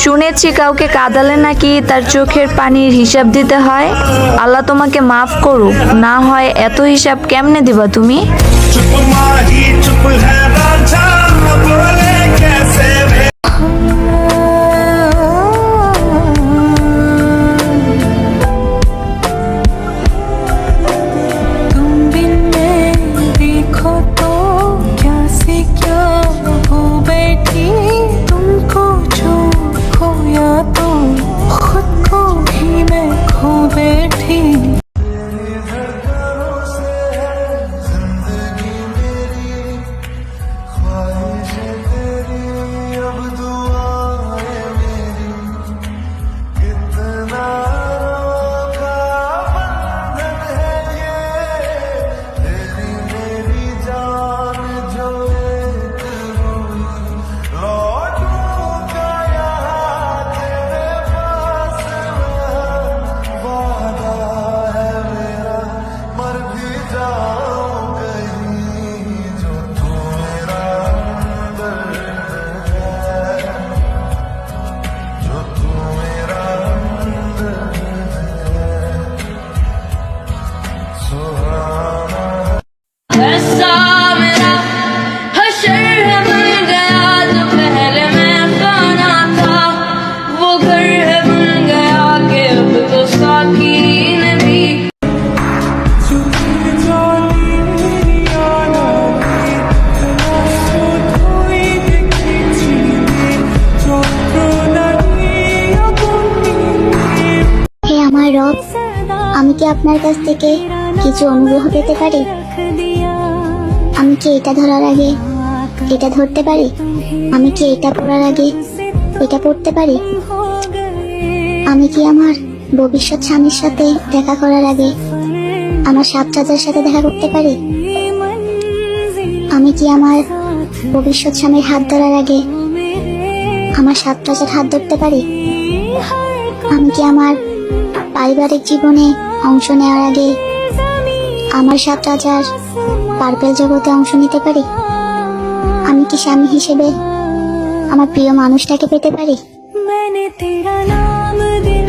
শুনেছি কাউকে কাঁদালে নাকি তার চোখের পানির হিসাব দিতে হয়। আল্লাহ তোমাকে মাফ করুক, না হয় এত হিসাব কেমনে দিবা তুমি? चुप माही चुप है रांझा बोले कैसे तुम बिन मैं देखो तो क्या से क्या हो बैठी, तुमको जो खोया तो खुद को भी मैं खो बैठी। ऐसा मेरा हशर है बन गया जो पहले मैं खाना था, वो घर है बन गया कि अब तो साकी ने भी। হে আমার রব, আমি কি আপনার কাছ থেকে কিছু অনুগ্রহ পেতে পারি? আমি কি এটা ধরার আগে এটা ধরতে পারি? আমি কি এটা পড়ার আগে এটা পড়তে পারি? আমি কি আমার ভবিষ্যৎ স্বামীর সাথে দেখা করার আগে আমার সাপ চাচার সাথে দেখা করতে পারি? আমি কি আমার ভবিষ্যৎ স্বামীর হাত ধরার আগে আমার সাপ চাচার হাত ধরতে পারি? আমি কি আমার পারিবারিক জীবনে অংশ নেওয়ার আগে আমার সাপ চাচার পার্পেল জগতে অংশ নিতে পারি? আমি কি স্বামী হিসেবে আমার প্রিয় মানুষটাকে পেতে পারি? मैंने तेरा नाम दिल